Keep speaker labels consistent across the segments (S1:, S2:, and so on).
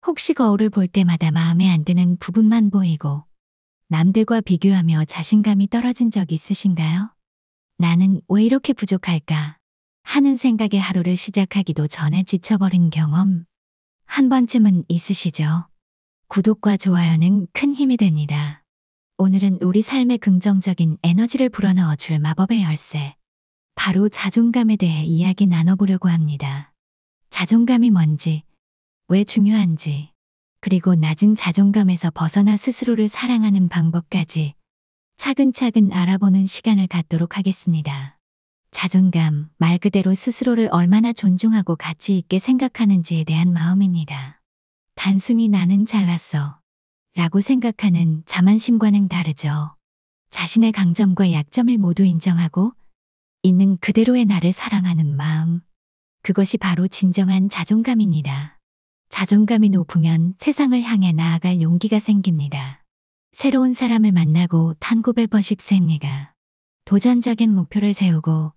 S1: 혹시 거울을 볼 때마다 마음에 안 드는 부분만 보이고 남들과 비교하며 자신감이 떨어진 적 있으신가요? 나는 왜 이렇게 부족할까? 하는 생각에 하루를 시작하기도 전에 지쳐버린 경험 한 번쯤은 있으시죠? 구독과 좋아요는 큰 힘이 됩니다. 오늘은 우리 삶에 긍정적인 에너지를 불어넣어 줄 마법의 열쇠, 바로 자존감에 대해 이야기 나눠보려고 합니다. 자존감이 뭔지, 왜 중요한지, 그리고 낮은 자존감에서 벗어나 스스로를 사랑하는 방법까지 차근차근 알아보는 시간을 갖도록 하겠습니다. 자존감, 말 그대로 스스로를 얼마나 존중하고 가치 있게 생각하는지에 대한 마음입니다. 단순히 나는 잘났어 라고 생각하는 자만심과는 다르죠. 자신의 강점과 약점을 모두 인정하고 있는 그대로의 나를 사랑하는 마음. 그것이 바로 진정한 자존감입니다. 자존감이 높으면 세상을 향해 나아갈 용기가 생깁니다. 새로운 사람을 만나고 1900번씩 셉니다. 도전적인 목표를 세우고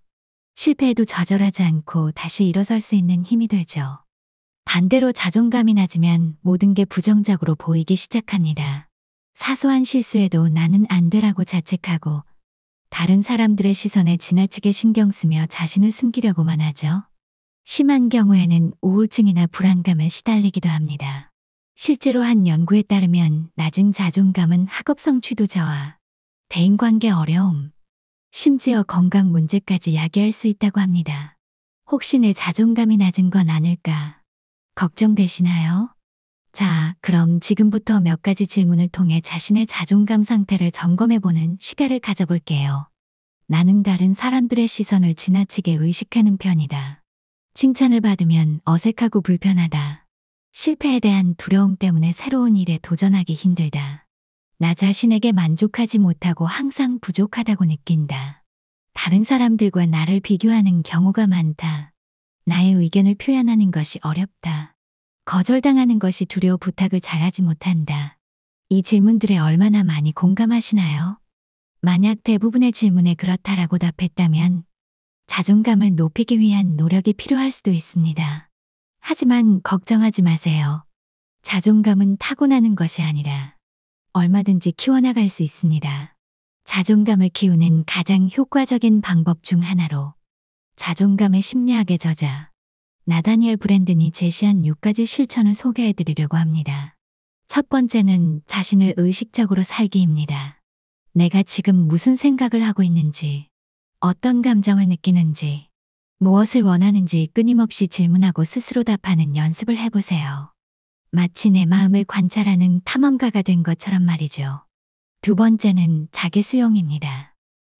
S1: 실패해도 좌절하지 않고 다시 일어설 수 있는 힘이 되죠. 반대로 자존감이 낮으면 모든 게 부정적으로 보이기 시작합니다. 사소한 실수에도 나는 안 되라고 자책하고 다른 사람들의 시선에 지나치게 신경 쓰며 자신을 숨기려고만 하죠. 심한 경우에는 우울증이나 불안감에 시달리기도 합니다. 실제로 한 연구에 따르면 낮은 자존감은 학업 성취도 저하, 대인관계 어려움, 심지어 건강 문제까지 야기할 수 있다고 합니다. 혹시 내 자존감이 낮은 건 아닐까 걱정되시나요? 자, 그럼 지금부터 몇 가지 질문을 통해 자신의 자존감 상태를 점검해보는 시간을 가져볼게요. 나는 다른 사람들의 시선을 지나치게 의식하는 편이다. 칭찬을 받으면 어색하고 불편하다. 실패에 대한 두려움 때문에 새로운 일에 도전하기 힘들다. 나 자신에게 만족하지 못하고 항상 부족하다고 느낀다. 다른 사람들과 나를 비교하는 경우가 많다. 나의 의견을 표현하는 것이 어렵다. 거절당하는 것이 두려워 부탁을 잘하지 못한다. 이 질문들에 얼마나 많이 공감하시나요? 만약 대부분의 질문에 그렇다라고 답했다면 자존감을 높이기 위한 노력이 필요할 수도 있습니다. 하지만 걱정하지 마세요. 자존감은 타고나는 것이 아니라 얼마든지 키워나갈 수 있습니다. 자존감을 키우는 가장 효과적인 방법 중 하나로 자존감의 심리학의 저자 나다니엘 브랜든이 제시한 6가지 실천을 소개해드리려고 합니다. 첫 번째는 자신을 의식적으로 살기입니다. 내가 지금 무슨 생각을 하고 있는지, 어떤 감정을 느끼는지, 무엇을 원하는지 끊임없이 질문하고 스스로 답하는 연습을 해보세요. 마치 내 마음을 관찰하는 탐험가가 된 것처럼 말이죠. 두 번째는 자기 수용입니다.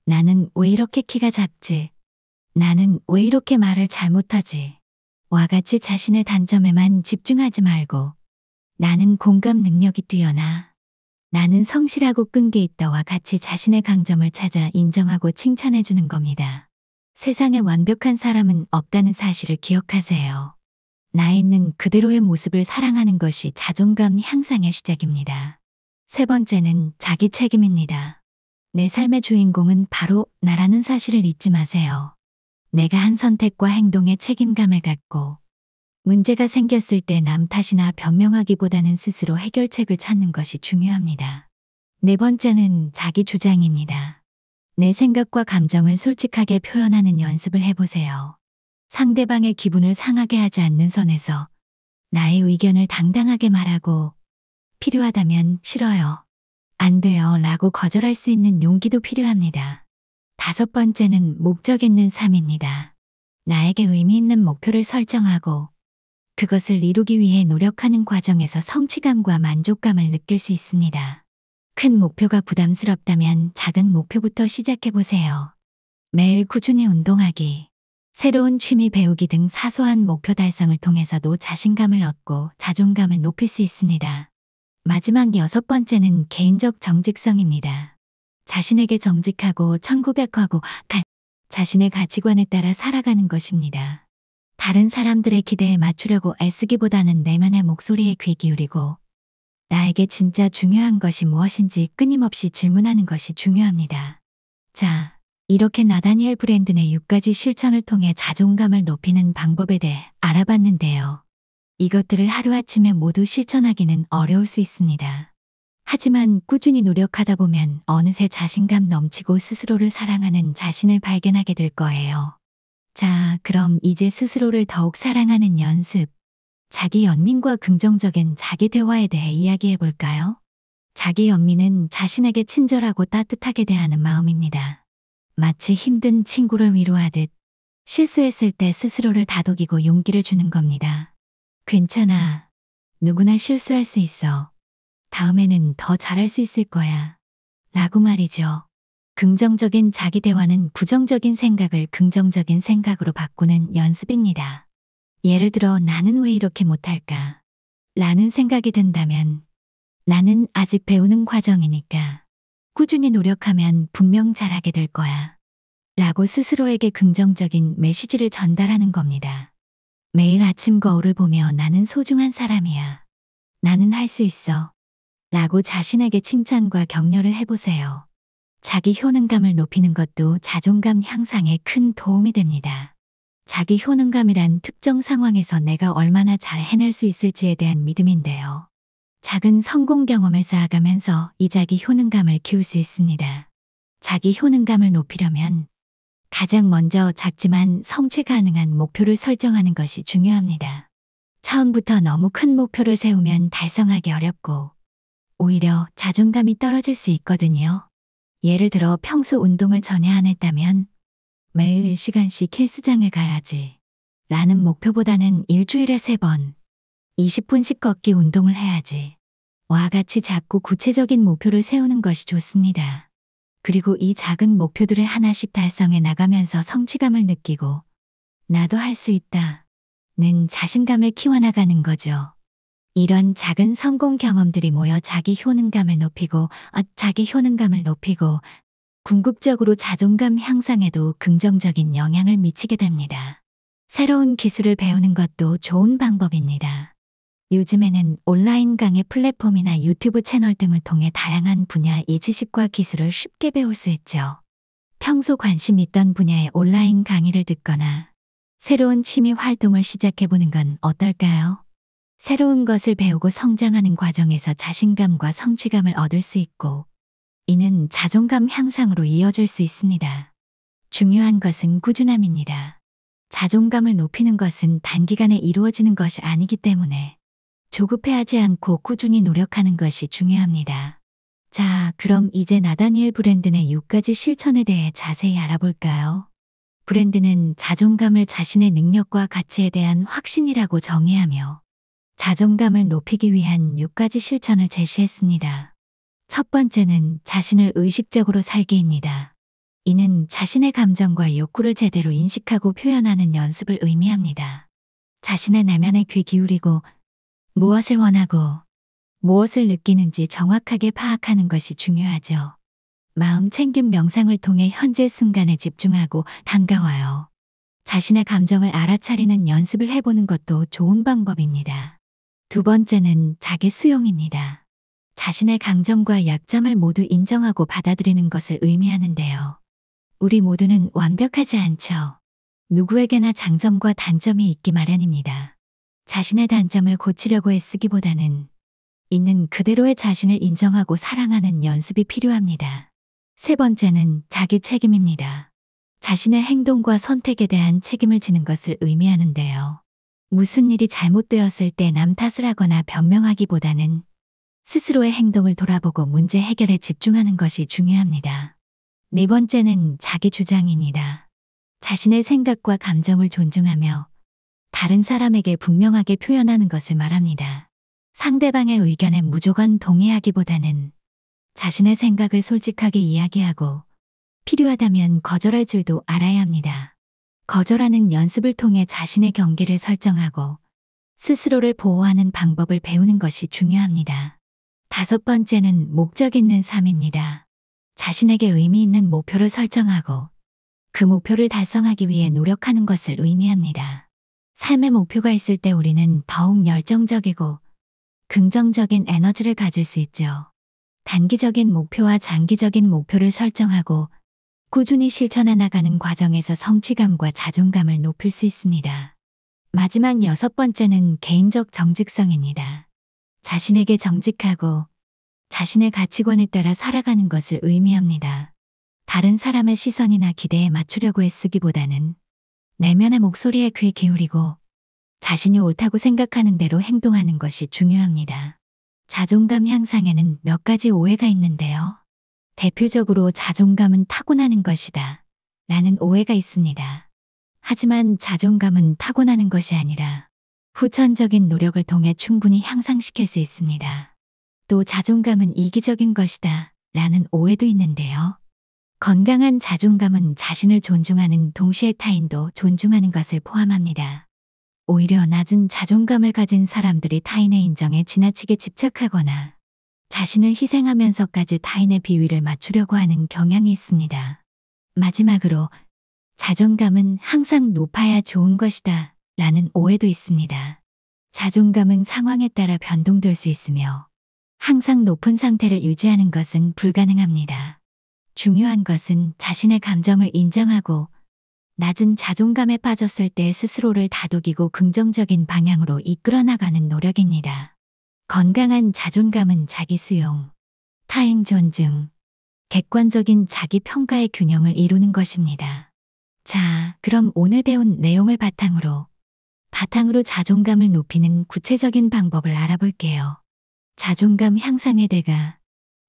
S1: 나는 왜 이렇게 키가 작지? 나는 왜 이렇게 말을 잘못하지? 와 같이 자신의 단점에만 집중하지 말고 나는 공감 능력이 뛰어나. 나는 성실하고 끈기 있다와 같이 자신의 강점을 찾아 인정하고 칭찬해주는 겁니다. 세상에 완벽한 사람은 없다는 사실을 기억하세요. 나 있는 그대로의 모습을 사랑하는 것이 자존감 향상의 시작입니다. 세 번째는 자기 책임입니다. 내 삶의 주인공은 바로 나라는 사실을 잊지 마세요. 내가 한 선택과 행동에 책임감을 갖고 문제가 생겼을 때 남 탓이나 변명하기보다는 스스로 해결책을 찾는 것이 중요합니다. 네 번째는 자기 주장입니다. 내 생각과 감정을 솔직하게 표현하는 연습을 해보세요. 상대방의 기분을 상하게 하지 않는 선에서 나의 의견을 당당하게 말하고 필요하다면 싫어요, 안 돼요 라고 거절할 수 있는 용기도 필요합니다. 다섯 번째는 목적 있는 삶입니다. 나에게 의미 있는 목표를 설정하고 그것을 이루기 위해 노력하는 과정에서 성취감과 만족감을 느낄 수 있습니다. 큰 목표가 부담스럽다면 작은 목표부터 시작해보세요. 매일 꾸준히 운동하기, 새로운 취미 배우기 등 사소한 목표 달성을 통해서도 자신감을 얻고 자존감을 높일 수 있습니다. 마지막 여섯 번째는 개인적 정직성입니다. 자신에게 정직하고 천고백하고 자신의 가치관에 따라 살아가는 것입니다. 다른 사람들의 기대에 맞추려고 애쓰기보다는 내면의 목소리에 귀 기울이고 나에게 진짜 중요한 것이 무엇인지 끊임없이 질문하는 것이 중요합니다. 자, 이렇게 나다니엘 브랜든의 6가지 실천을 통해 자존감을 높이는 방법에 대해 알아봤는데요. 이것들을 하루아침에 모두 실천하기는 어려울 수 있습니다. 하지만 꾸준히 노력하다 보면 어느새 자신감 넘치고 스스로를 사랑하는 자신을 발견하게 될 거예요. 자, 그럼 이제 스스로를 더욱 사랑하는 연습, 자기 연민과 긍정적인 자기 대화에 대해 이야기해 볼까요? 자기 연민은 자신에게 친절하고 따뜻하게 대하는 마음입니다. 마치 힘든 친구를 위로하듯 실수했을 때 스스로를 다독이고 용기를 주는 겁니다. 괜찮아. 누구나 실수할 수 있어. 다음에는 더 잘할 수 있을 거야. 라고 말이죠. 긍정적인 자기 대화는 부정적인 생각을 긍정적인 생각으로 바꾸는 연습입니다. 예를 들어 나는 왜 이렇게 못할까? 라는 생각이 든다면 나는 아직 배우는 과정이니까 꾸준히 노력하면 분명 잘하게 될 거야. 라고 스스로에게 긍정적인 메시지를 전달하는 겁니다. 매일 아침 거울을 보며 나는 소중한 사람이야. 나는 할 수 있어. 라고 자신에게 칭찬과 격려를 해보세요. 자기 효능감을 높이는 것도 자존감 향상에 큰 도움이 됩니다. 자기 효능감이란 특정 상황에서 내가 얼마나 잘 해낼 수 있을지에 대한 믿음인데요. 작은 성공 경험을 쌓아가면서 이 자기 효능감을 키울 수 있습니다. 자기 효능감을 높이려면 가장 먼저 작지만 성취 가능한 목표를 설정하는 것이 중요합니다. 처음부터 너무 큰 목표를 세우면 달성하기 어렵고 오히려 자존감이 떨어질 수 있거든요. 예를 들어 평소 운동을 전혀 안 했다면 매일 1시간씩 헬스장에 가야지 라는 목표보다는 일주일에 3번 20분씩 걷기 운동을 해야지 와 같이 작고 구체적인 목표를 세우는 것이 좋습니다. 그리고 이 작은 목표들을 하나씩 달성해 나가면서 성취감을 느끼고 나도 할 수 있다는 자신감을 키워나가는 거죠. 이런 작은 성공 경험들이 모여 자기 효능감을 높이고 궁극적으로 자존감 향상에도 긍정적인 영향을 미치게 됩니다. 새로운 기술을 배우는 것도 좋은 방법입니다. 요즘에는 온라인 강의 플랫폼이나 유튜브 채널 등을 통해 다양한 분야의 지식과 기술을 쉽게 배울 수 있죠. 평소 관심 있던 분야의 온라인 강의를 듣거나 새로운 취미 활동을 시작해보는 건 어떨까요? 새로운 것을 배우고 성장하는 과정에서 자신감과 성취감을 얻을 수 있고 이는 자존감 향상으로 이어질 수 있습니다. 중요한 것은 꾸준함입니다. 자존감을 높이는 것은 단기간에 이루어지는 것이 아니기 때문에 조급해하지 않고 꾸준히 노력하는 것이 중요합니다. 자, 그럼 이제 나다니엘 브랜든의 6가지 실천에 대해 자세히 알아볼까요? 브랜든은 자존감을 자신의 능력과 가치에 대한 확신이라고 정의하며 자존감을 높이기 위한 6가지 실천을 제시했습니다. 첫 번째는 자신을 의식적으로 살기입니다. 이는 자신의 감정과 욕구를 제대로 인식하고 표현하는 연습을 의미합니다. 자신의 내면에 귀 기울이고 무엇을 원하고 무엇을 느끼는지 정확하게 파악하는 것이 중요하죠. 마음 챙김 명상을 통해 현재 순간에 집중하고 반가워요. 자신의 감정을 알아차리는 연습을 해보는 것도 좋은 방법입니다. 두 번째는 자기 수용입니다. 자신의 강점과 약점을 모두 인정하고 받아들이는 것을 의미하는데요. 우리 모두는 완벽하지 않죠. 누구에게나 장점과 단점이 있기 마련입니다. 자신의 단점을 고치려고 애쓰기보다는 있는 그대로의 자신을 인정하고 사랑하는 연습이 필요합니다. 세 번째는 자기 책임입니다. 자신의 행동과 선택에 대한 책임을 지는 것을 의미하는데요. 무슨 일이 잘못되었을 때 남 탓을 하거나 변명하기보다는 스스로의 행동을 돌아보고 문제 해결에 집중하는 것이 중요합니다. 네 번째는 자기 주장입니다. 자신의 생각과 감정을 존중하며 다른 사람에게 분명하게 표현하는 것을 말합니다. 상대방의 의견에 무조건 동의하기보다는 자신의 생각을 솔직하게 이야기하고 필요하다면 거절할 줄도 알아야 합니다. 거절하는 연습을 통해 자신의 경계를 설정하고 스스로를 보호하는 방법을 배우는 것이 중요합니다. 다섯 번째는 목적 있는 삶입니다. 자신에게 의미 있는 목표를 설정하고 그 목표를 달성하기 위해 노력하는 것을 의미합니다. 삶의 목표가 있을 때 우리는 더욱 열정적이고 긍정적인 에너지를 가질 수 있죠. 단기적인 목표와 장기적인 목표를 설정하고 꾸준히 실천해 나가는 과정에서 성취감과 자존감을 높일 수 있습니다. 마지막 여섯 번째는 개인적 정직성입니다. 자신에게 정직하고 자신의 가치관에 따라 살아가는 것을 의미합니다. 다른 사람의 시선이나 기대에 맞추려고 애쓰기보다는 내면의 목소리에 귀 기울이고 자신이 옳다고 생각하는 대로 행동하는 것이 중요합니다. 자존감 향상에는 몇 가지 오해가 있는데요. 대표적으로 자존감은 타고나는 것이다 라는 오해가 있습니다. 하지만 자존감은 타고나는 것이 아니라 후천적인 노력을 통해 충분히 향상시킬 수 있습니다. 또 자존감은 이기적인 것이다 라는 오해도 있는데요. 건강한 자존감은 자신을 존중하는 동시에 타인도 존중하는 것을 포함합니다. 오히려 낮은 자존감을 가진 사람들이 타인의 인정에 지나치게 집착하거나 자신을 희생하면서까지 타인의 비위를 맞추려고 하는 경향이 있습니다. 마지막으로 자존감은 항상 높아야 좋은 것이다 라는 오해도 있습니다. 자존감은 상황에 따라 변동될 수 있으며 항상 높은 상태를 유지하는 것은 불가능합니다. 중요한 것은 자신의 감정을 인정하고 낮은 자존감에 빠졌을 때 스스로를 다독이고 긍정적인 방향으로 이끌어 나가는 노력입니다. 건강한 자존감은 자기 수용, 타인 존중, 객관적인 자기 평가의 균형을 이루는 것입니다. 자, 그럼 오늘 배운 내용을 바탕으로 자존감을 높이는 구체적인 방법을 알아볼게요. 자존감 향상의 대가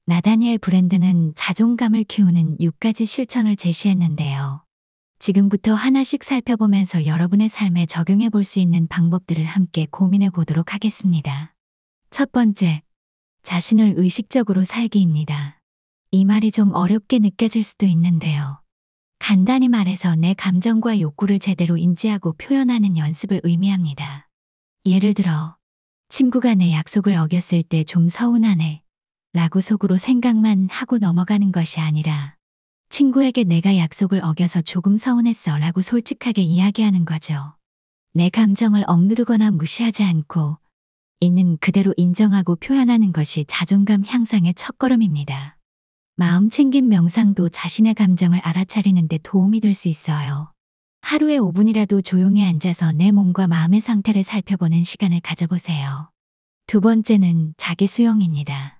S1: 나다니엘 브랜드는 자존감을 키우는 6가지 실천을 제시했는데요. 지금부터 하나씩 살펴보면서 여러분의 삶에 적용해 볼 수 있는 방법들을 함께 고민해 보도록 하겠습니다. 첫 번째, 자신을 의식적으로 살기입니다. 이 말이 좀 어렵게 느껴질 수도 있는데요. 간단히 말해서 내 감정과 욕구를 제대로 인지하고 표현하는 연습을 의미합니다. 예를 들어, 친구가 내 약속을 어겼을 때 좀 서운하네 라고 속으로 생각만 하고 넘어가는 것이 아니라 친구에게 내가 약속을 어겨서 조금 서운했어 라고 솔직하게 이야기하는 거죠. 내 감정을 억누르거나 무시하지 않고 있는 그대로 인정하고 표현하는 것이 자존감 향상의 첫걸음입니다. 마음 챙김 명상도 자신의 감정을 알아차리는 데 도움이 될 수 있어요. 하루에 5분이라도 조용히 앉아서 내 몸과 마음의 상태를 살펴보는 시간을 가져보세요. 두 번째는 자기 수용입니다.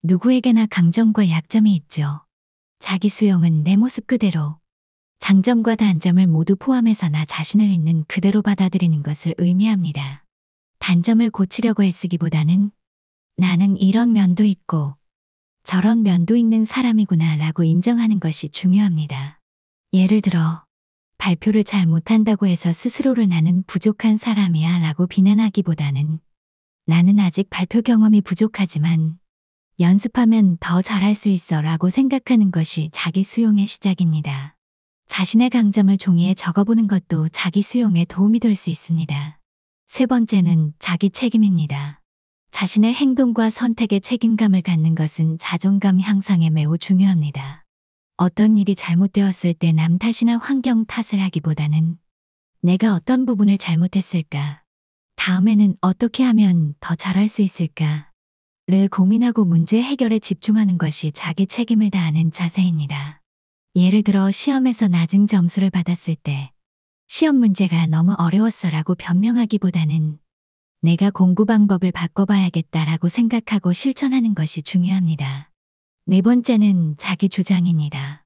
S1: 누구에게나 강점과 약점이 있죠. 자기 수용은 내 모습 그대로, 장점과 단점을 모두 포함해서 나 자신을 있는 그대로 받아들이는 것을 의미합니다. 단점을 고치려고 애쓰기보다는 나는 이런 면도 있고 저런 면도 있는 사람이구나 라고 인정하는 것이 중요합니다. 예를 들어, 발표를 잘 못한다고 해서 스스로를 나는 부족한 사람이야 라고 비난하기보다는 나는 아직 발표 경험이 부족하지만 연습하면 더 잘할 수 있어 라고 생각하는 것이 자기 수용의 시작입니다. 자신의 강점을 종이에 적어보는 것도 자기 수용에 도움이 될 수 있습니다. 세 번째는 자기 책임입니다. 자신의 행동과 선택에 책임감을 갖는 것은 자존감 향상에 매우 중요합니다. 어떤 일이 잘못되었을 때 남 탓이나 환경 탓을 하기보다는 내가 어떤 부분을 잘못했을까? 다음에는 어떻게 하면 더 잘할 수 있을까? 를 고민하고 문제 해결에 집중하는 것이 자기 책임을 다하는 자세입니다. 예를 들어 시험에서 낮은 점수를 받았을 때 시험 문제가 너무 어려웠어 라고 변명하기보다는 내가 공부 방법을 바꿔봐야겠다라고 생각하고 실천하는 것이 중요합니다. 네 번째는 자기 주장입니다.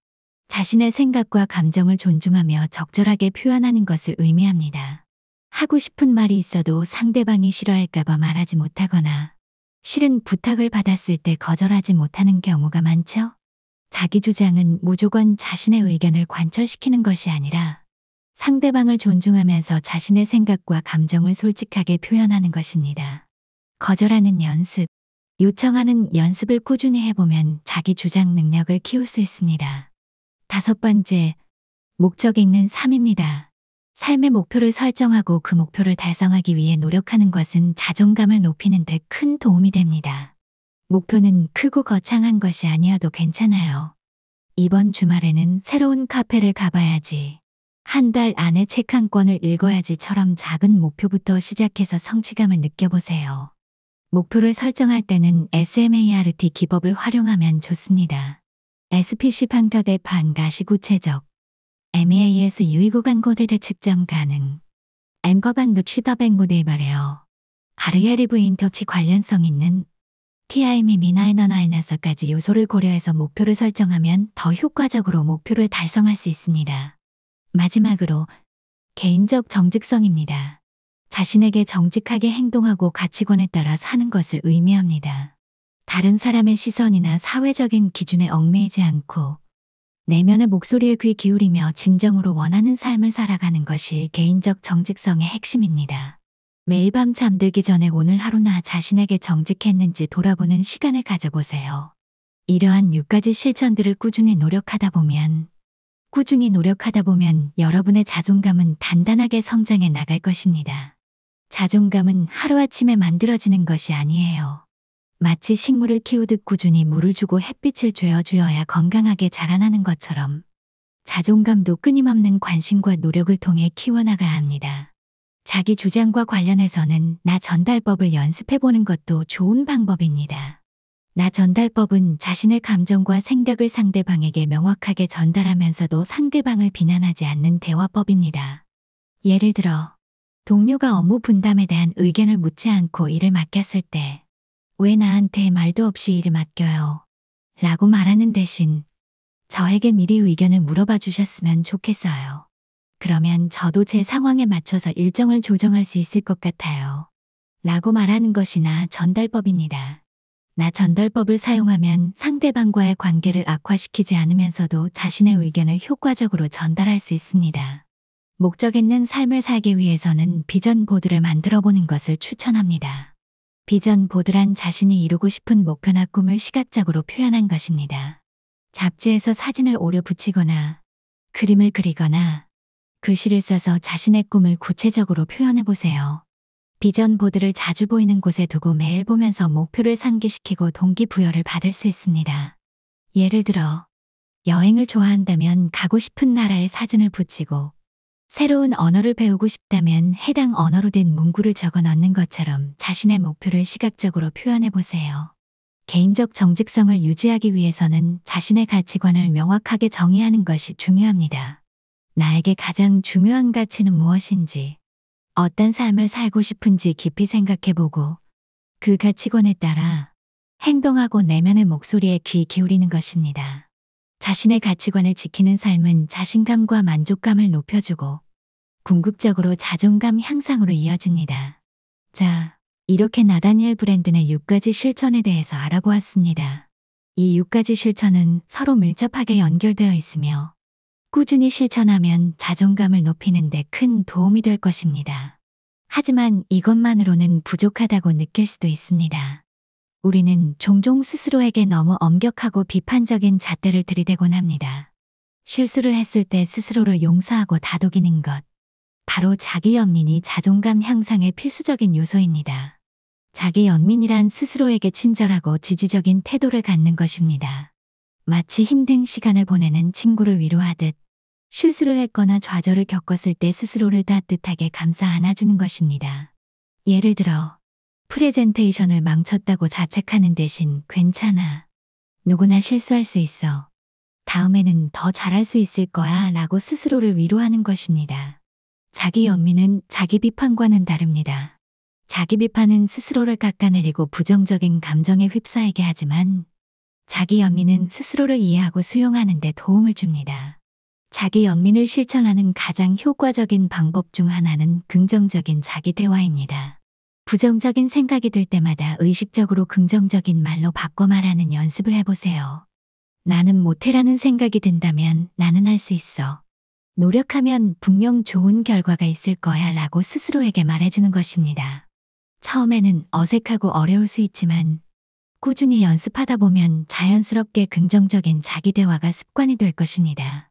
S1: 자신의 생각과 감정을 존중하며 적절하게 표현하는 것을 의미합니다. 하고 싶은 말이 있어도 상대방이 싫어할까봐 말하지 못하거나 실은 부탁을 받았을 때 거절하지 못하는 경우가 많죠? 자기 주장은 무조건 자신의 의견을 관철시키는 것이 아니라 상대방을 존중하면서 자신의 생각과 감정을 솔직하게 표현하는 것입니다. 거절하는 연습, 요청하는 연습을 꾸준히 해보면 자기 주장 능력을 키울 수 있습니다. 다섯 번째, 목적 있는 삶입니다. 삶의 목표를 설정하고 그 목표를 달성하기 위해 노력하는 것은 자존감을 높이는 데 큰 도움이 됩니다. 목표는 크고 거창한 것이 아니어도 괜찮아요. 이번 주말에는 새로운 카페를 가봐야지. 한 달 안에 책 한 권을 읽어야지처럼 작은 목표부터 시작해서 성취감을 느껴보세요. 목표를 설정할 때는 SMART 기법을 활용하면 좋습니다. SPC 방턱의 반 가시구체적, MEAS 유의구간 고리를 측정 가능, 엠거방도 취바뱅고대에 말해요. 하르야리브 인터치 관련성 있는 TIM이 미나이너나이나서까지 요소를 고려해서 목표를 설정하면 더 효과적으로 목표를 달성할 수 있습니다. 마지막으로 개인적 정직성입니다. 자신에게 정직하게 행동하고 가치관에 따라 사는 것을 의미합니다. 다른 사람의 시선이나 사회적인 기준에 얽매이지 않고 내면의 목소리에 귀 기울이며 진정으로 원하는 삶을 살아가는 것이 개인적 정직성의 핵심입니다. 매일 밤 잠들기 전에 오늘 하루 나 자신에게 정직했는지 돌아보는 시간을 가져보세요. 이러한 6가지 실천들을 꾸준히 노력하다 보면 여러분의 자존감은 단단하게 성장해 나갈 것입니다. 자존감은 하루아침에 만들어지는 것이 아니에요. 마치 식물을 키우듯 꾸준히 물을 주고 햇빛을 쬐어주어야 건강하게 자라나는 것처럼 자존감도 끊임없는 관심과 노력을 통해 키워나가야 합니다. 자기 주장과 관련해서는 나 전달법을 연습해보는 것도 좋은 방법입니다. 나 전달법은 자신의 감정과 생각을 상대방에게 명확하게 전달하면서도 상대방을 비난하지 않는 대화법입니다. 예를 들어, 동료가 업무 분담에 대한 의견을 묻지 않고 일을 맡겼을 때, 왜 나한테 말도 없이 일을 맡겨요? 라고 말하는 대신, 저에게 미리 의견을 물어봐 주셨으면 좋겠어요. 그러면 저도 제 상황에 맞춰서 일정을 조정할 수 있을 것 같아요. 라고 말하는 것이 나 전달법입니다. 나 전달법을 사용하면 상대방과의 관계를 악화시키지 않으면서도 자신의 의견을 효과적으로 전달할 수 있습니다. 목적 있는 삶을 살기 위해서는 비전 보드를 만들어 보는 것을 추천합니다. 비전 보드란 자신이 이루고 싶은 목표나 꿈을 시각적으로 표현한 것입니다. 잡지에서 사진을 오려 붙이거나 그림을 그리거나 글씨를 써서 자신의 꿈을 구체적으로 표현해 보세요. 비전 보드를 자주 보이는 곳에 두고 매일 보면서 목표를 상기시키고 동기부여를 받을 수 있습니다. 예를 들어, 여행을 좋아한다면 가고 싶은 나라의 사진을 붙이고, 새로운 언어를 배우고 싶다면 해당 언어로 된 문구를 적어 넣는 것처럼 자신의 목표를 시각적으로 표현해 보세요. 개인적 정직성을 유지하기 위해서는 자신의 가치관을 명확하게 정의하는 것이 중요합니다. 나에게 가장 중요한 가치는 무엇인지, 어떤 삶을 살고 싶은지 깊이 생각해보고 그 가치관에 따라 행동하고 내면의 목소리에 귀 기울이는 것입니다. 자신의 가치관을 지키는 삶은 자신감과 만족감을 높여주고 궁극적으로 자존감 향상으로 이어집니다. 자, 이렇게 나다니엘 브랜든의 6가지 실천에 대해서 알아보았습니다. 이 6가지 실천은 서로 밀접하게 연결되어 있으며 꾸준히 실천하면 자존감을 높이는 데 큰 도움이 될 것입니다. 하지만 이것만으로는 부족하다고 느낄 수도 있습니다. 우리는 종종 스스로에게 너무 엄격하고 비판적인 잣대를 들이대곤 합니다. 실수를 했을 때 스스로를 용서하고 다독이는 것. 바로 자기 연민이 자존감 향상의 필수적인 요소입니다. 자기 연민이란 스스로에게 친절하고 지지적인 태도를 갖는 것입니다. 마치 힘든 시간을 보내는 친구를 위로하듯 실수를 했거나 좌절을 겪었을 때 스스로를 따뜻하게 감싸 안아주는 것입니다. 예를 들어 프레젠테이션을 망쳤다고 자책하는 대신 괜찮아. 누구나 실수할 수 있어. 다음에는 더 잘할 수 있을 거야 라고 스스로를 위로하는 것입니다. 자기 연민은 자기 비판과는 다릅니다. 자기 비판은 스스로를 깎아내리고 부정적인 감정에 휩싸이게 하지만 자기 연민은 스스로를 이해하고 수용하는 데 도움을 줍니다. 자기 연민을 실천하는 가장 효과적인 방법 중 하나는 긍정적인 자기 대화입니다. 부정적인 생각이 들 때마다 의식적으로 긍정적인 말로 바꿔 말하는 연습을 해보세요. 나는 못해라는 생각이 든다면 나는 할 수 있어. 노력하면 분명 좋은 결과가 있을 거야 라고 스스로에게 말해주는 것입니다. 처음에는 어색하고 어려울 수 있지만 꾸준히 연습하다 보면 자연스럽게 긍정적인 자기 대화가 습관이 될 것입니다.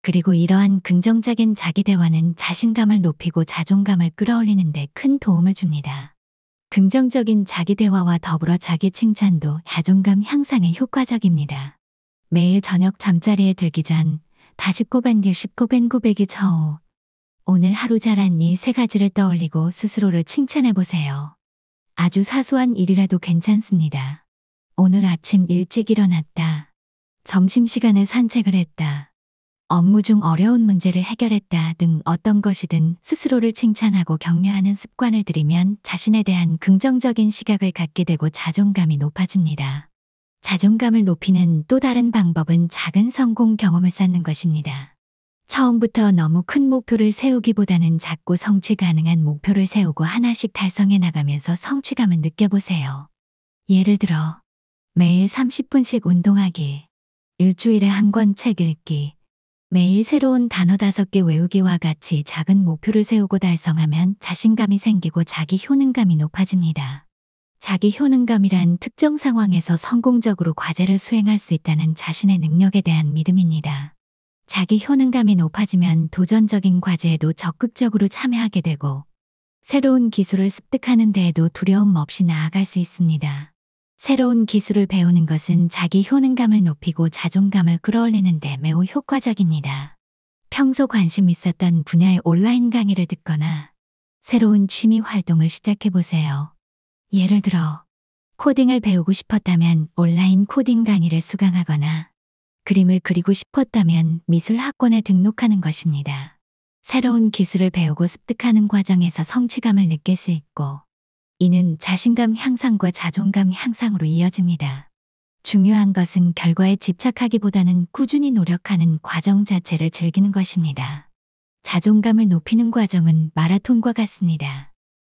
S1: 그리고 이러한 긍정적인 자기 대화는 자신감을 높이고 자존감을 끌어올리는 데 큰 도움을 줍니다. 긍정적인 자기 대화와 더불어 자기 칭찬도 자존감 향상에 효과적입니다. 매일 저녁 잠자리에 들기 전 다짓고 밴길 씹고 밴 고백이 처우. 오늘 하루 잘한 일 3가지를 떠올리고 스스로를 칭찬해보세요. 아주 사소한 일이라도 괜찮습니다. 오늘 아침 일찍 일어났다. 점심시간에 산책을 했다. 업무 중 어려운 문제를 해결했다 등 어떤 것이든 스스로를 칭찬하고 격려하는 습관을 들이면 자신에 대한 긍정적인 시각을 갖게 되고 자존감이 높아집니다. 자존감을 높이는 또 다른 방법은 작은 성공 경험을 쌓는 것입니다. 처음부터 너무 큰 목표를 세우기보다는 작고 성취 가능한 목표를 세우고 하나씩 달성해 나가면서 성취감을 느껴보세요. 예를 들어, 매일 30분씩 운동하기, 일주일에 한 권 책 읽기, 매일 새로운 단어 5개 외우기와 같이 작은 목표를 세우고 달성하면 자신감이 생기고 자기 효능감이 높아집니다. 자기 효능감이란 특정 상황에서 성공적으로 과제를 수행할 수 있다는 자신의 능력에 대한 믿음입니다. 자기 효능감이 높아지면 도전적인 과제에도 적극적으로 참여하게 되고 새로운 기술을 습득하는 데에도 두려움 없이 나아갈 수 있습니다. 새로운 기술을 배우는 것은 자기 효능감을 높이고 자존감을 끌어올리는 데 매우 효과적입니다. 평소 관심 있었던 분야의 온라인 강의를 듣거나 새로운 취미 활동을 시작해 보세요. 예를 들어, 코딩을 배우고 싶었다면 온라인 코딩 강의를 수강하거나 그림을 그리고 싶었다면 미술 학원에 등록하는 것입니다. 새로운 기술을 배우고 습득하는 과정에서 성취감을 느낄 수 있고, 이는 자신감 향상과 자존감 향상으로 이어집니다. 중요한 것은 결과에 집착하기보다는 꾸준히 노력하는 과정 자체를 즐기는 것입니다. 자존감을 높이는 과정은 마라톤과 같습니다.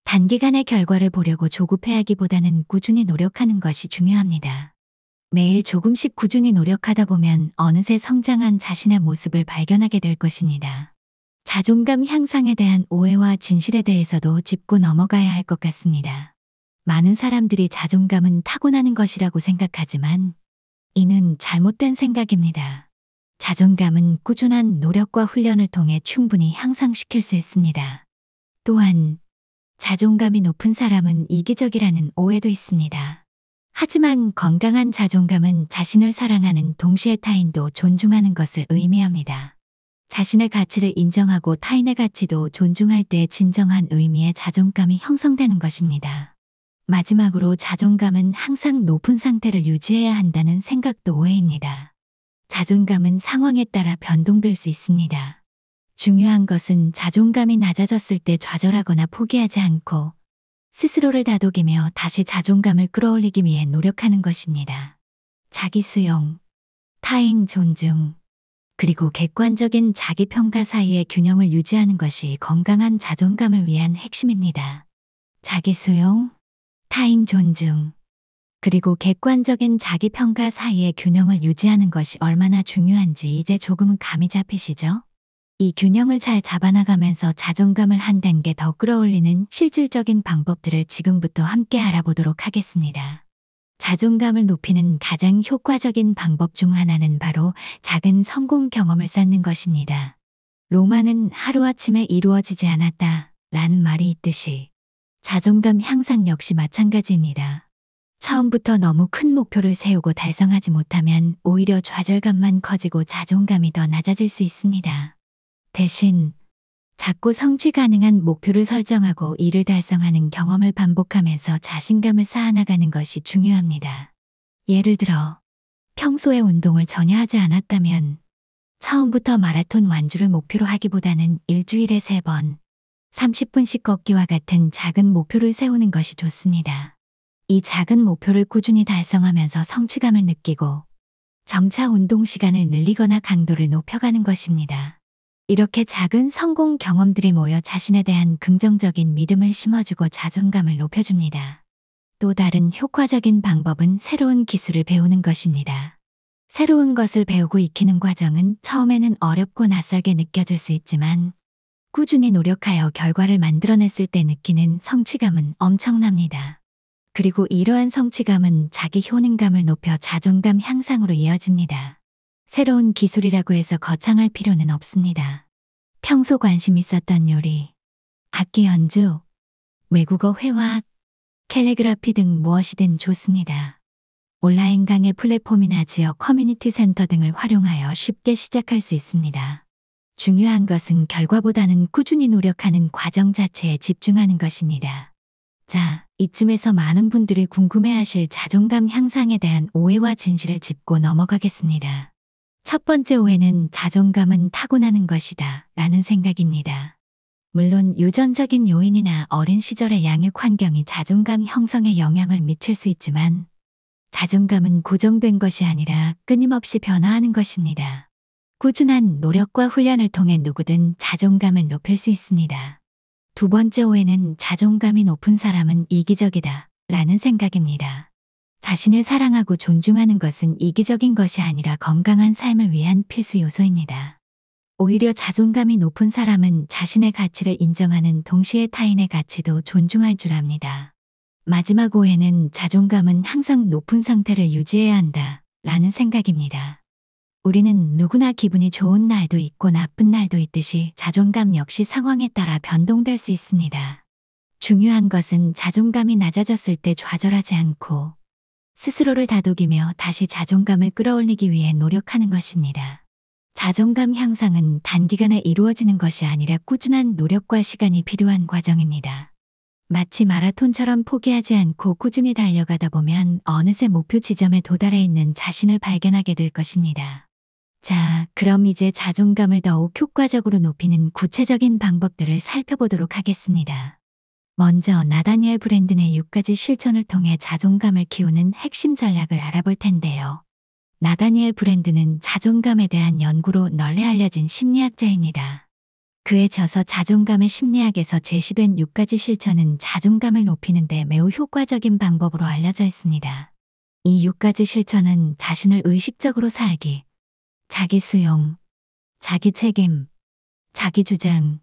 S1: 단기간의 결과를 보려고 조급해하기보다는 꾸준히 노력하는 것이 중요합니다. 매일 조금씩 꾸준히 노력하다 보면 어느새 성장한 자신의 모습을 발견하게 될 것입니다. 자존감 향상에 대한 오해와 진실에 대해서도 짚고 넘어가야 할 것 같습니다. 많은 사람들이 자존감은 타고나는 것이라고 생각하지만 이는 잘못된 생각입니다. 자존감은 꾸준한 노력과 훈련을 통해 충분히 향상시킬 수 있습니다. 또한 자존감이 높은 사람은 이기적이라는 오해도 있습니다. 하지만 건강한 자존감은 자신을 사랑하는 동시에 타인도 존중하는 것을 의미합니다. 자신의 가치를 인정하고 타인의 가치도 존중할 때 진정한 의미의 자존감이 형성되는 것입니다. 마지막으로 자존감은 항상 높은 상태를 유지해야 한다는 생각도 오해입니다. 자존감은 상황에 따라 변동될 수 있습니다. 중요한 것은 자존감이 낮아졌을 때 좌절하거나 포기하지 않고 스스로를 다독이며 다시 자존감을 끌어올리기 위해 노력하는 것입니다. 자기 수용, 타인 존중, 그리고 객관적인 자기 평가 사이의 균형을 유지하는 것이 건강한 자존감을 위한 핵심입니다. 자기 수용, 타인 존중, 그리고 객관적인 자기 평가 사이의 균형을 유지하는 것이 얼마나 중요한지 이제 조금은 감이 잡히시죠? 이 균형을 잘 잡아나가면서 자존감을 한 단계 더 끌어올리는 실질적인 방법들을 지금부터 함께 알아보도록 하겠습니다. 자존감을 높이는 가장 효과적인 방법 중 하나는 바로 작은 성공 경험을 쌓는 것입니다. 로마는 하루아침에 이루어지지 않았다 라는 말이 있듯이 자존감 향상 역시 마찬가지입니다. 처음부터 너무 큰 목표를 세우고 달성하지 못하면 오히려 좌절감만 커지고 자존감이 더 낮아질 수 있습니다. 대신 작고 성취 가능한 목표를 설정하고 이를 달성하는 경험을 반복하면서 자신감을 쌓아나가는 것이 중요합니다. 예를 들어 평소에 운동을 전혀 하지 않았다면 처음부터 마라톤 완주를 목표로 하기보다는 일주일에 3번, 30분씩 걷기와 같은 작은 목표를 세우는 것이 좋습니다. 이 작은 목표를 꾸준히 달성하면서 성취감을 느끼고 점차 운동 시간을 늘리거나 강도를 높여가는 것입니다. 이렇게 작은 성공 경험들이 모여 자신에 대한 긍정적인 믿음을 심어주고 자존감을 높여줍니다. 또 다른 효과적인 방법은 새로운 기술을 배우는 것입니다. 새로운 것을 배우고 익히는 과정은 처음에는 어렵고 낯설게 느껴질 수 있지만 꾸준히 노력하여 결과를 만들어냈을 때 느끼는 성취감은 엄청납니다. 그리고 이러한 성취감은 자기 효능감을 높여 자존감 향상으로 이어집니다. 새로운 기술이라고 해서 거창할 필요는 없습니다. 평소 관심 있었던 요리, 악기 연주, 외국어 회화, 캘리그라피 등 무엇이든 좋습니다. 온라인 강의 플랫폼이나 지역 커뮤니티 센터 등을 활용하여 쉽게 시작할 수 있습니다. 중요한 것은 결과보다는 꾸준히 노력하는 과정 자체에 집중하는 것입니다. 자, 이쯤에서 많은 분들이 궁금해하실 자존감 향상에 대한 오해와 진실을 짚고 넘어가겠습니다. 첫 번째 오해는 자존감은 타고나는 것이다 라는 생각입니다. 물론 유전적인 요인이나 어린 시절의 양육 환경이 자존감 형성에 영향을 미칠 수 있지만 자존감은 고정된 것이 아니라 끊임없이 변화하는 것입니다. 꾸준한 노력과 훈련을 통해 누구든 자존감을 높일 수 있습니다. 두 번째 오해는 자존감이 높은 사람은 이기적이다 라는 생각입니다. 자신을 사랑하고 존중하는 것은 이기적인 것이 아니라 건강한 삶을 위한 필수 요소입니다. 오히려 자존감이 높은 사람은 자신의 가치를 인정하는 동시에 타인의 가치도 존중할 줄 압니다. 마지막 오해는 자존감은 항상 높은 상태를 유지해야 한다 라는 생각입니다. 우리는 누구나 기분이 좋은 날도 있고 나쁜 날도 있듯이 자존감 역시 상황에 따라 변동될 수 있습니다. 중요한 것은 자존감이 낮아졌을 때 좌절하지 않고 스스로를 다독이며 다시 자존감을 끌어올리기 위해 노력하는 것입니다. 자존감 향상은 단기간에 이루어지는 것이 아니라 꾸준한 노력과 시간이 필요한 과정입니다. 마치 마라톤처럼 포기하지 않고 꾸준히 달려가다 보면 어느새 목표 지점에 도달해 있는 자신을 발견하게 될 것입니다. 자, 그럼 이제 자존감을 더욱 효과적으로 높이는 구체적인 방법들을 살펴보도록 하겠습니다. 먼저 나다니엘 브랜든의 6가지 실천을 통해 자존감을 키우는 핵심 전략을 알아볼 텐데요. 나다니엘 브랜든은 자존감에 대한 연구로 널리 알려진 심리학자입니다. 그의 저서 자존감의 심리학에서 제시된 6가지 실천은 자존감을 높이는 데 매우 효과적인 방법으로 알려져 있습니다. 이 6가지 실천은 자신을 의식적으로 살기, 자기 수용, 자기 책임, 자기 주장,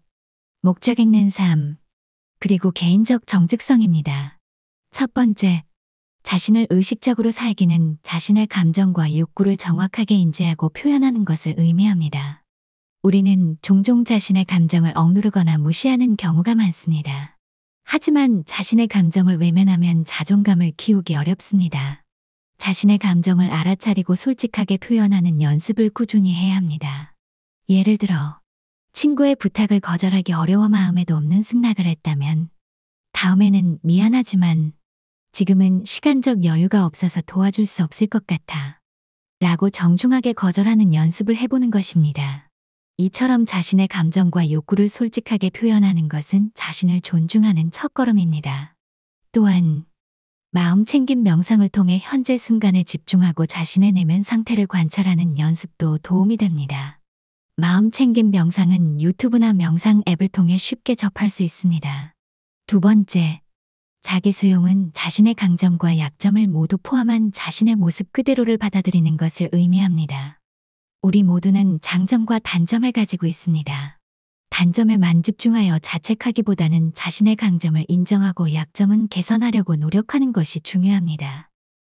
S1: 목적 있는 삶, 그리고 개인적 정직성입니다. 첫 번째, 자신을 의식적으로 살기는 자신의 감정과 욕구를 정확하게 인지하고 표현하는 것을 의미합니다. 우리는 종종 자신의 감정을 억누르거나 무시하는 경우가 많습니다. 하지만 자신의 감정을 외면하면 자존감을 키우기 어렵습니다. 자신의 감정을 알아차리고 솔직하게 표현하는 연습을 꾸준히 해야 합니다. 예를 들어, 친구의 부탁을 거절하기 어려워 마음에도 없는 승낙을 했다면, 다음에는 미안하지만 지금은 시간적 여유가 없어서 도와줄 수 없을 것 같아 라고 정중하게 거절하는 연습을 해보는 것입니다. 이처럼 자신의 감정과 욕구를 솔직하게 표현하는 것은 자신을 존중하는 첫걸음입니다. 또한 마음 챙김 명상을 통해 현재 순간에 집중하고 자신의 내면 상태를 관찰하는 연습도 도움이 됩니다. 마음 챙김 명상은 유튜브나 명상 앱을 통해 쉽게 접할 수 있습니다. 두 번째, 자기 수용은 자신의 강점과 약점을 모두 포함한 자신의 모습 그대로를 받아들이는 것을 의미합니다. 우리 모두는 장점과 단점을 가지고 있습니다. 단점에만 집중하여 자책하기보다는 자신의 강점을 인정하고 약점은 개선하려고 노력하는 것이 중요합니다.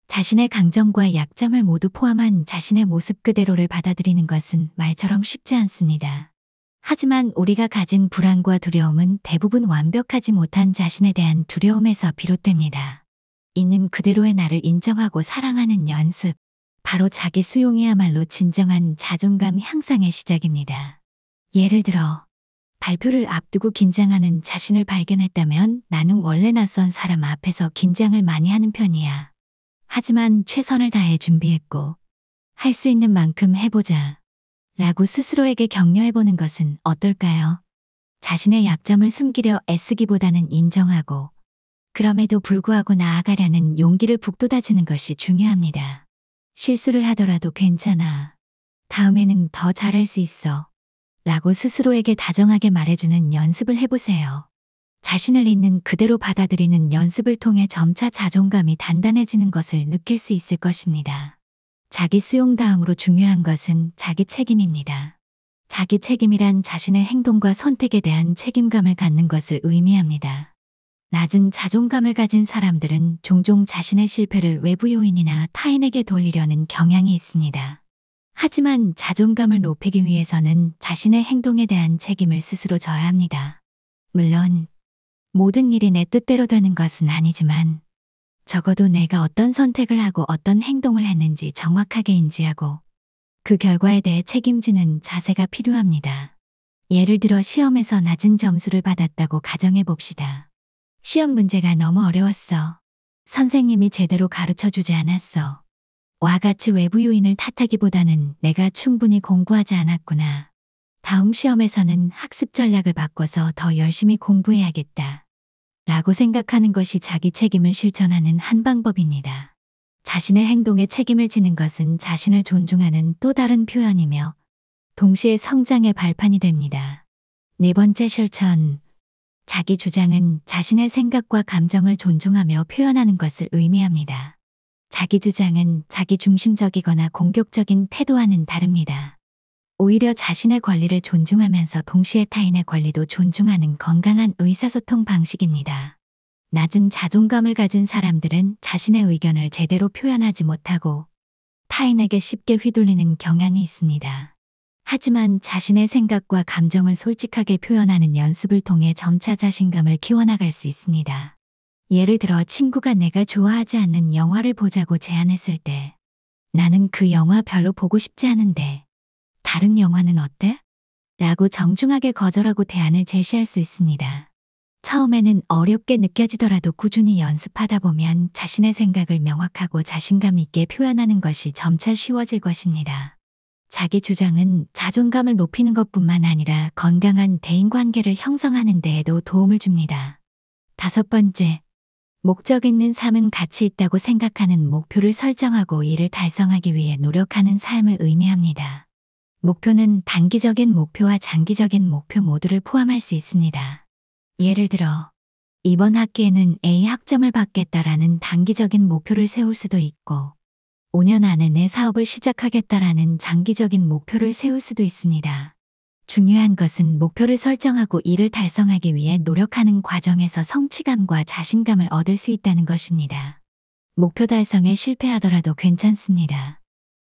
S1: 자신의 강점과 약점을 모두 포함한 자신의 모습 그대로를 받아들이는 것은 말처럼 쉽지 않습니다. 하지만 우리가 가진 불안과 두려움은 대부분 완벽하지 못한 자신에 대한 두려움에서 비롯됩니다. 있는 그대로의 나를 인정하고 사랑하는 연습, 바로 자기 수용이야말로 진정한 자존감 향상의 시작입니다. 예를 들어, 발표를 앞두고 긴장하는 자신을 발견했다면 나는 원래 낯선 사람 앞에서 긴장을 많이 하는 편이야. 하지만 최선을 다해 준비했고, 할 수 있는 만큼 해보자 라고 스스로에게 격려해보는 것은 어떨까요? 자신의 약점을 숨기려 애쓰기보다는 인정하고 그럼에도 불구하고 나아가려는 용기를 북돋아주는 것이 중요합니다. 실수를 하더라도 괜찮아. 다음에는 더 잘할 수 있어. 라고 스스로에게 다정하게 말해주는 연습을 해보세요. 자신을 있는 그대로 받아들이는 연습을 통해 점차 자존감이 단단해지는 것을 느낄 수 있을 것입니다. 자기 수용 다음으로 중요한 것은 자기 책임입니다. 자기 책임이란 자신의 행동과 선택에 대한 책임감을 갖는 것을 의미합니다. 낮은 자존감을 가진 사람들은 종종 자신의 실패를 외부 요인이나 타인에게 돌리려는 경향이 있습니다. 하지만 자존감을 높이기 위해서는 자신의 행동에 대한 책임을 스스로 져야 합니다. 물론 모든 일이 내 뜻대로 되는 것은 아니지만 적어도 내가 어떤 선택을 하고 어떤 행동을 했는지 정확하게 인지하고 그 결과에 대해 책임지는 자세가 필요합니다. 예를 들어 시험에서 낮은 점수를 받았다고 가정해 봅시다. 시험 문제가 너무 어려웠어. 선생님이 제대로 가르쳐 주지 않았어. 와 같이 외부 요인을 탓하기보다는 내가 충분히 공부하지 않았구나. 다음 시험에서는 학습 전략을 바꿔서 더 열심히 공부해야겠다. 라고 생각하는 것이 자기 책임을 실천하는 한 방법입니다. 자신의 행동에 책임을 지는 것은 자신을 존중하는 또 다른 표현이며 동시에 성장의 발판이 됩니다. 네 번째 실천. 자기 주장은 자신의 생각과 감정을 존중하며 표현하는 것을 의미합니다. 자기 주장은 자기 중심적이거나 공격적인 태도와는 다릅니다. 오히려 자신의 권리를 존중하면서 동시에 타인의 권리도 존중하는 건강한 의사소통 방식입니다. 낮은 자존감을 가진 사람들은 자신의 의견을 제대로 표현하지 못하고 타인에게 쉽게 휘둘리는 경향이 있습니다. 하지만 자신의 생각과 감정을 솔직하게 표현하는 연습을 통해 점차 자신감을 키워나갈 수 있습니다. 예를 들어 친구가 내가 좋아하지 않는 영화를 보자고 제안했을 때 나는 그 영화 별로 보고 싶지 않은데 다른 영화는 어때? 라고 정중하게 거절하고 대안을 제시할 수 있습니다. 처음에는 어렵게 느껴지더라도 꾸준히 연습하다 보면 자신의 생각을 명확하고 자신감 있게 표현하는 것이 점차 쉬워질 것입니다. 자기 주장은 자존감을 높이는 것뿐만 아니라 건강한 대인관계를 형성하는 데에도 도움을 줍니다. 다섯 번째, 목적 있는 삶은 가치 있다고 생각하는 목표를 설정하고 이를 달성하기 위해 노력하는 삶을 의미합니다. 목표는 단기적인 목표와 장기적인 목표 모두를 포함할 수 있습니다. 예를 들어, 이번 학기에는 A 학점을 받겠다라는 단기적인 목표를 세울 수도 있고, 5년 안에 내 사업을 시작하겠다라는 장기적인 목표를 세울 수도 있습니다. 중요한 것은 목표를 설정하고 이를 달성하기 위해 노력하는 과정에서 성취감과 자신감을 얻을 수 있다는 것입니다. 목표 달성에 실패하더라도 괜찮습니다.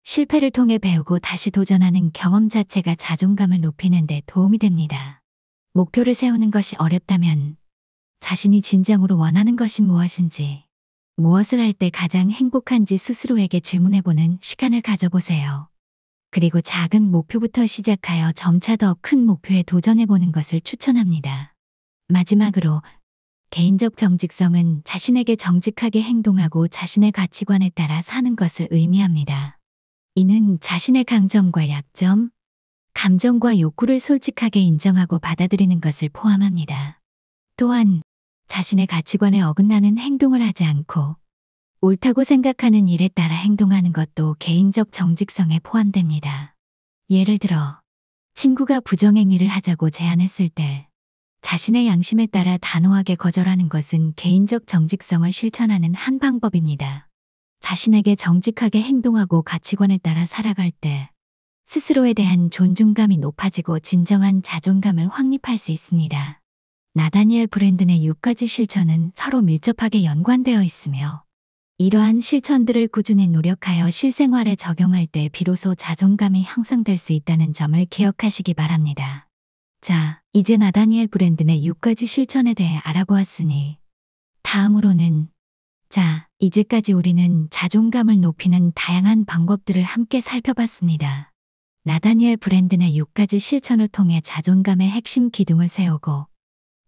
S1: 실패를 통해 배우고 다시 도전하는 경험 자체가 자존감을 높이는 데 도움이 됩니다. 목표를 세우는 것이 어렵다면 자신이 진정으로 원하는 것이 무엇인지, 무엇을 할 때 가장 행복한지 스스로에게 질문해보는 시간을 가져보세요. 그리고 작은 목표부터 시작하여 점차 더 큰 목표에 도전해보는 것을 추천합니다. 마지막으로, 개인적 정직성은 자신에게 정직하게 행동하고 자신의 가치관에 따라 사는 것을 의미합니다. 이는 자신의 강점과 약점, 감정과 욕구를 솔직하게 인정하고 받아들이는 것을 포함합니다. 또한 자신의 가치관에 어긋나는 행동을 하지 않고 옳다고 생각하는 일에 따라 행동하는 것도 개인적 정직성에 포함됩니다. 예를 들어, 친구가 부정행위를 하자고 제안했을 때 자신의 양심에 따라 단호하게 거절하는 것은 개인적 정직성을 실천하는 한 방법입니다. 자신에게 정직하게 행동하고 가치관에 따라 살아갈 때 스스로에 대한 존중감이 높아지고 진정한 자존감을 확립할 수 있습니다. 나다니엘 브랜든의 6가지 실천은 서로 밀접하게 연관되어 있으며 이러한 실천들을 꾸준히 노력하여 실생활에 적용할 때 비로소 자존감이 향상될 수 있다는 점을 기억하시기 바랍니다. 자, 이제 나다니엘 브랜든의 6가지 실천에 대해 알아보았으니 다음으로는 이제까지 우리는 자존감을 높이는 다양한 방법들을 함께 살펴봤습니다. 나다니엘 브랜든의 6가지 실천을 통해 자존감의 핵심 기둥을 세우고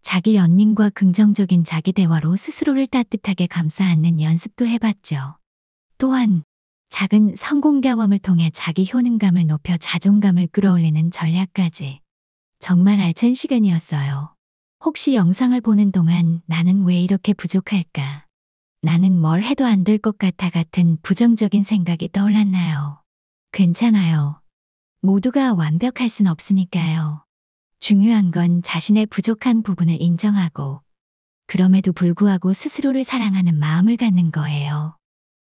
S1: 자기 연민과 긍정적인 자기 대화로 스스로를 따뜻하게 감싸 안는 연습도 해봤죠. 또한 작은 성공 경험을 통해 자기 효능감을 높여 자존감을 끌어올리는 전략까지. 정말 알찬 시간이었어요. 혹시 영상을 보는 동안 나는 왜 이렇게 부족할까? 나는 뭘 해도 안 될 것 같은 부정적인 생각이 떠올랐나요? 괜찮아요. 모두가 완벽할 순 없으니까요. 중요한 건 자신의 부족한 부분을 인정하고 그럼에도 불구하고 스스로를 사랑하는 마음을 갖는 거예요.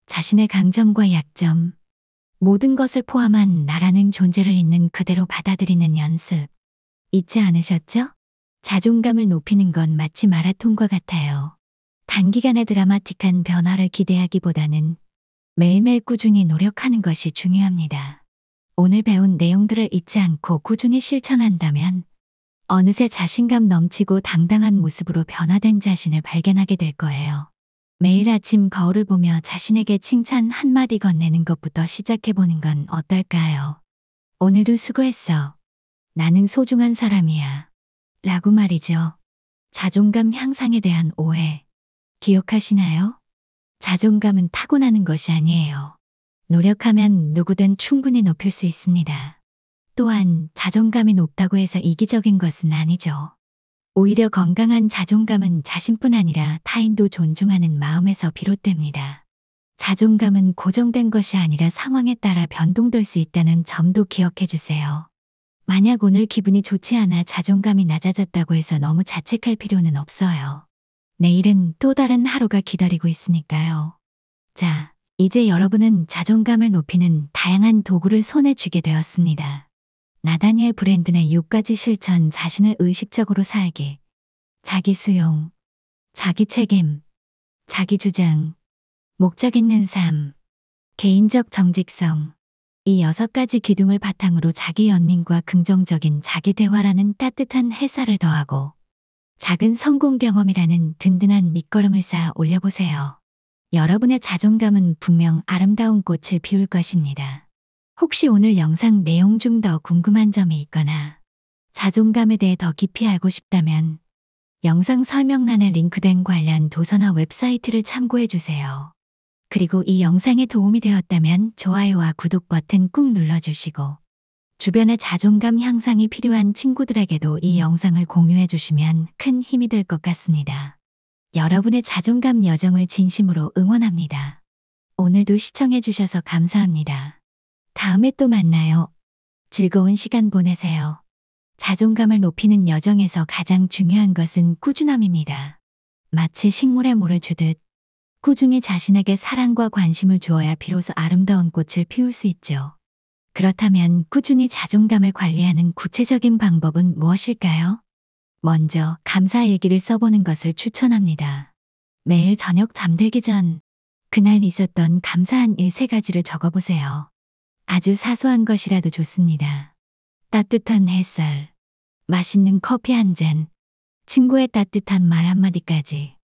S1: 자신의 강점과 약점, 모든 것을 포함한 나라는 존재를 있는 그대로 받아들이는 연습. 잊지 않으셨죠? 자존감을 높이는 건 마치 마라톤과 같아요. 단기간의 드라마틱한 변화를 기대하기보다는 매일매일 꾸준히 노력하는 것이 중요합니다. 오늘 배운 내용들을 잊지 않고 꾸준히 실천한다면 어느새 자신감 넘치고 당당한 모습으로 변화된 자신을 발견하게 될 거예요. 매일 아침 거울을 보며 자신에게 칭찬 한마디 건네는 것부터 시작해보는 건 어떨까요? 오늘도 수고했어. 나는 소중한 사람이야. 라고 말이죠. 자존감 향상에 대한 오해. 기억하시나요? 자존감은 타고나는 것이 아니에요. 노력하면 누구든 충분히 높일 수 있습니다. 또한 자존감이 높다고 해서 이기적인 것은 아니죠. 오히려 건강한 자존감은 자신뿐 아니라 타인도 존중하는 마음에서 비롯됩니다. 자존감은 고정된 것이 아니라 상황에 따라 변동될 수 있다는 점도 기억해 주세요. 만약 오늘 기분이 좋지 않아 자존감이 낮아졌다고 해서 너무 자책할 필요는 없어요. 내일은 또 다른 하루가 기다리고 있으니까요. 자, 이제 여러분은 자존감을 높이는 다양한 도구를 손에 쥐게 되었습니다. 나다니엘 브랜든의 6가지 실천 자신을 의식적으로 살기, 자기 수용, 자기 책임, 자기 주장, 목적 있는 삶, 개인적 정직성. 이 6가지 기둥을 바탕으로 자기 연민과 긍정적인 자기 대화라는 따뜻한 헬사를 더하고 작은 성공 경험이라는 든든한 밑거름을 쌓아 올려보세요. 여러분의 자존감은 분명 아름다운 꽃을 피울 것입니다. 혹시 오늘 영상 내용 중 더 궁금한 점이 있거나 자존감에 대해 더 깊이 알고 싶다면 영상 설명란에 링크된 관련 도서나 웹사이트를 참고해 주세요. 그리고 이 영상에 도움이 되었다면 좋아요와 구독 버튼 꾹 눌러주시고 주변에 자존감 향상이 필요한 친구들에게도 이 영상을 공유해 주시면 큰 힘이 될 것 같습니다. 여러분의 자존감 여정을 진심으로 응원합니다. 오늘도 시청해 주셔서 감사합니다. 다음에 또 만나요. 즐거운 시간 보내세요. 자존감을 높이는 여정에서 가장 중요한 것은 꾸준함입니다. 마치 식물에 물을 주듯 꾸준히 자신에게 사랑과 관심을 주어야 비로소 아름다운 꽃을 피울 수 있죠. 그렇다면 꾸준히 자존감을 관리하는 구체적인 방법은 무엇일까요? 먼저 감사 일기를 써보는 것을 추천합니다. 매일 저녁 잠들기 전 그날 있었던 감사한 일 3가지를 적어보세요. 아주 사소한 것이라도 좋습니다. 따뜻한 햇살, 맛있는 커피 한 잔, 친구의 따뜻한 말 한마디까지.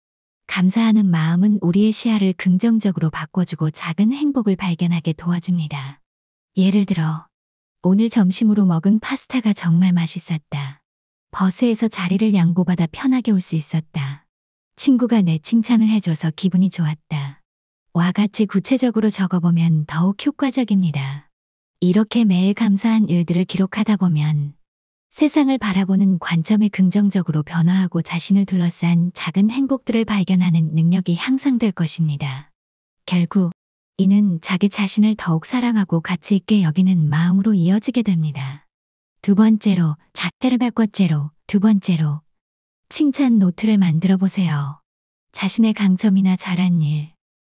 S1: 감사하는 마음은 우리의 시야를 긍정적으로 바꿔주고 작은 행복을 발견하게 도와줍니다. 예를 들어, 오늘 점심으로 먹은 파스타가 정말 맛있었다. 버스에서 자리를 양보받아 편하게 올 수 있었다. 친구가 내 칭찬을 해줘서 기분이 좋았다. 와 같이 구체적으로 적어보면 더욱 효과적입니다. 이렇게 매일 감사한 일들을 기록하다 보면 세상을 바라보는 관점이 긍정적으로 변화하고 자신을 둘러싼 작은 행복들을 발견하는 능력이 향상될 것입니다. 결국 이는 자기 자신을 더욱 사랑하고 가치 있게 여기는 마음으로 이어지게 됩니다. 두 번째로, 두 번째로, 칭찬 노트를 만들어 보세요. 자신의 강점이나 잘한 일,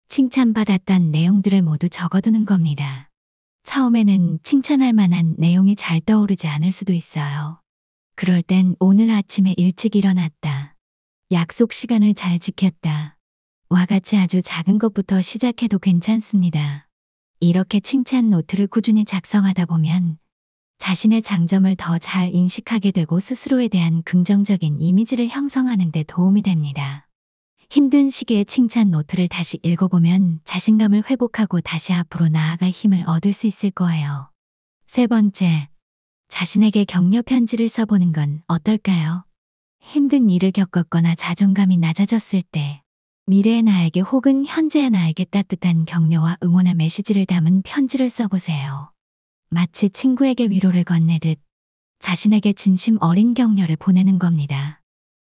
S1: 칭찬받았던 내용들을 모두 적어두는 겁니다. 처음에는 칭찬할 만한 내용이 잘 떠오르지 않을 수도 있어요. 그럴 땐 오늘 아침에 일찍 일어났다. 약속 시간을 잘 지켰다. 와 같이 아주 작은 것부터 시작해도 괜찮습니다. 이렇게 칭찬 노트를 꾸준히 작성하다 보면 자신의 장점을 더 잘 인식하게 되고 스스로에 대한 긍정적인 이미지를 형성하는 데 도움이 됩니다. 힘든 시기에 칭찬 노트를 다시 읽어보면 자신감을 회복하고 다시 앞으로 나아갈 힘을 얻을 수 있을 거예요. 세 번째, 자신에게 격려 편지를 써보는 건 어떨까요? 힘든 일을 겪었거나 자존감이 낮아졌을 때 미래의 나에게 혹은 현재의 나에게 따뜻한 격려와 응원의 메시지를 담은 편지를 써보세요. 마치 친구에게 위로를 건네듯 자신에게 진심 어린 격려를 보내는 겁니다.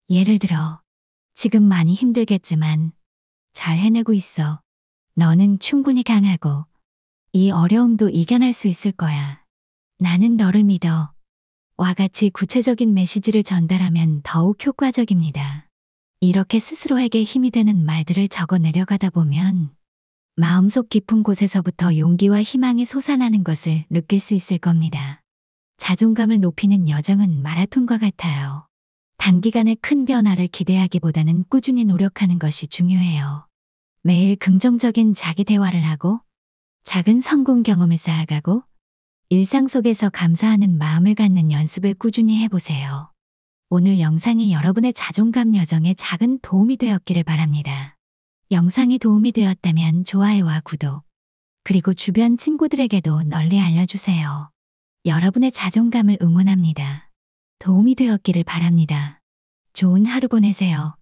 S1: 예를 들어, 지금 많이 힘들겠지만 잘 해내고 있어. 너는 충분히 강하고 이 어려움도 이겨낼 수 있을 거야. 나는 너를 믿어. 와 같이 구체적인 메시지를 전달하면 더욱 효과적입니다. 이렇게 스스로에게 힘이 되는 말들을 적어 내려가다 보면 마음속 깊은 곳에서부터 용기와 희망이 솟아나는 것을 느낄 수 있을 겁니다. 자존감을 높이는 여정은 마라톤과 같아요. 단기간에 큰 변화를 기대하기보다는 꾸준히 노력하는 것이 중요해요. 매일 긍정적인 자기 대화를 하고 작은 성공 경험을 쌓아가고 일상 속에서 감사하는 마음을 갖는 연습을 꾸준히 해보세요. 오늘 영상이 여러분의 자존감 여정에 작은 도움이 되었기를 바랍니다. 영상이 도움이 되었다면 좋아요와 구독, 그리고 주변 친구들에게도 널리 알려주세요. 여러분의 자존감을 응원합니다. 도움이 되었기를 바랍니다. 좋은 하루 보내세요.